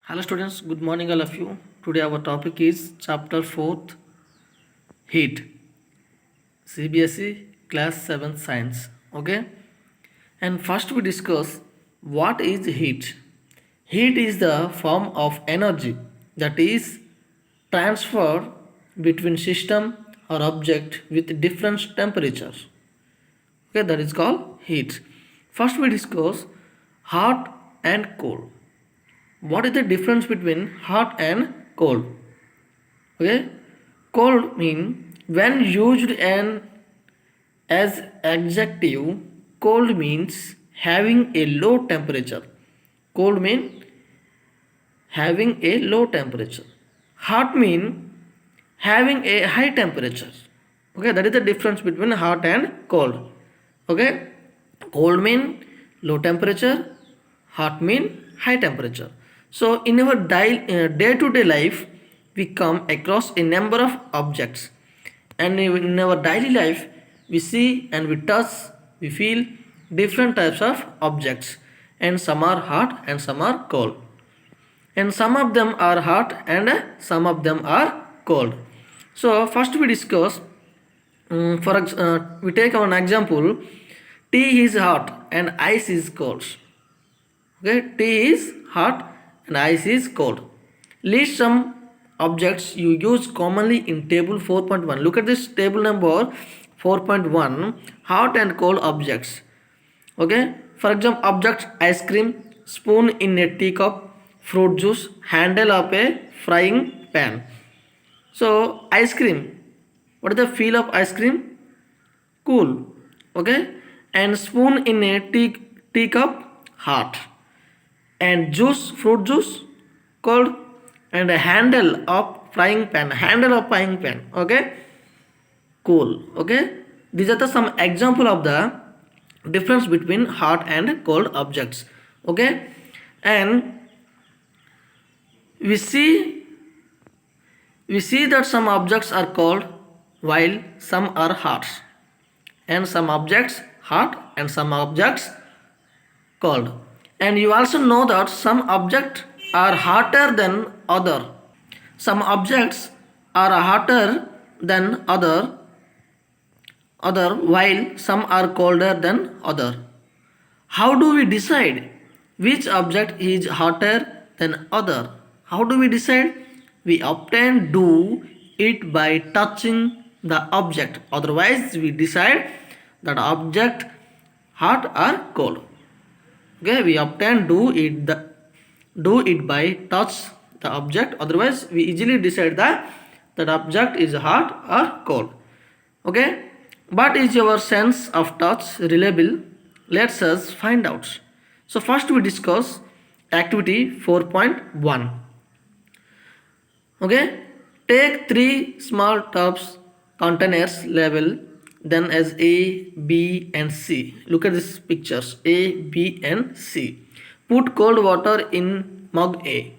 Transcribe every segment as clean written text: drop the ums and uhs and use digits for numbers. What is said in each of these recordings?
Hello students, good morning all of you. Today our topic is chapter 4th heat, CBSE class 7 science. Okay, and first we discuss what is heat. Heat is the form of energy that is transferred between system or object with different temperatures. Okay, that is called heat. First we discuss hot and cold. What is the difference between hot and cold? Okay, cold mean when used as adjective, cold means having a low temperature. Cold mean having a low temperature. Hot mean having a high temperature. Okay, that is the difference between hot and cold. Okay, cold mean low temperature, hot mean high temperature. So in our day-to-day life, we come across a number of objects, and in our daily life, we see and we touch, we feel different types of objects, and some are hot and some are cold, and some of them are hot and some of them are cold. So first we discuss, we take an example. Tea is hot and ice is cold. Okay, tea is hot and ice is cold. List some objects you use commonly in table 4.1. Look at this table number 4.1, hot and cold objects. Okay, for example, objects: ice cream, spoon in a teacup, fruit juice, handle of a frying pan. So ice cream, what is the feel of ice cream? Cool. Okay, and spoon in a teacup, hot, and juice, fruit juice, cold, and a handle of frying pan, okay, cool. Okay, these are the some example of the difference between hot and cold objects. Okay, and we see that some objects are cold while some are hot, and some objects hot and some objects cold. And you also know that some objects are hotter than other. Some objects are hotter than other while some are colder than other. How do we decide which object is hotter than other? How do we decide? We often do it by touching the object. Otherwise, we decide that object hot or cold. Okay, we often do it by touch the object. Otherwise, we easily decide that object is hot or cold. Okay, but is your sense of touch reliable? Let us find out. So first we discuss activity 4.1. Okay, take three small tubs containers label then as A, B and C. Look at these pictures, A, B and C. Put cold water in mug A.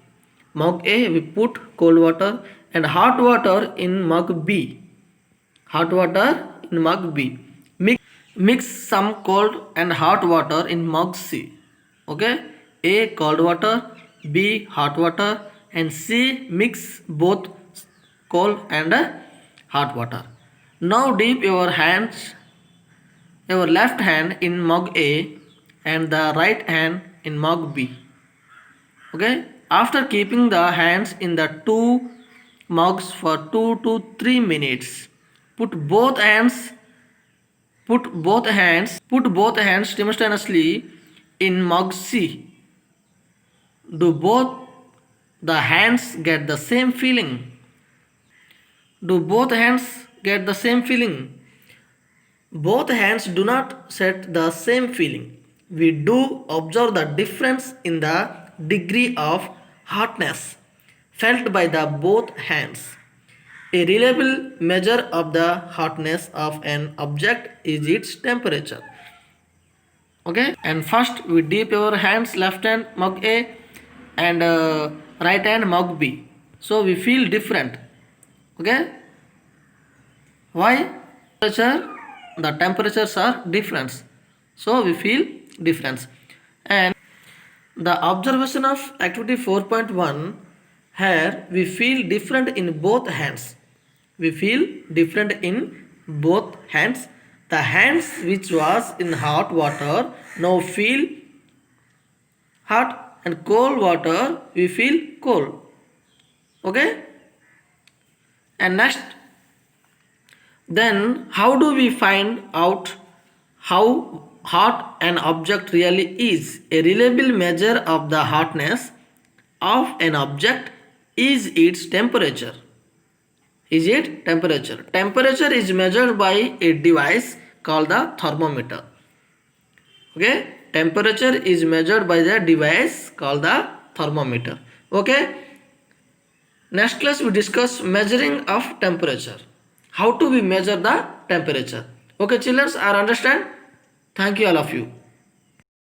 Mug A we put cold water, and hot water in mug B. Hot water in mug B. Mix some cold and hot water in mug C. Okay, A cold water, B hot water, and C mix both cold and hot water. Now dip your left hand in mug A and the right hand in mug B. Okay, after keeping the hands in the two mugs for 2 to 3 minutes, put both hands simultaneously in mug C. Do both the hands get the same feeling? Both hands do not set the same feeling. We do observe the difference in the degree of hotness felt by the both hands. A reliable measure of the hotness of an object is its temperature. Okay, and first we dip our hands left hand mug A and right hand mug B. So we feel different. Okay, why? The temperatures are different, so we feel difference. And The observation of activity 4.1, here we feel different in both hands. We feel different in both hands. The hands which was in hot water now feel hot, and cold water we feel cold. Okay? And next, then how do we find out how hot an object really is? A reliable measure of the hotness of an object is its temperature. Is it temperature? Temperature is measured by a device called the thermometer. Okay? Temperature is measured by the device called the thermometer. Okay? Next class we discuss measuring of temperature. How to we measure the temperature. Okay children, I understand. Thank you all of you.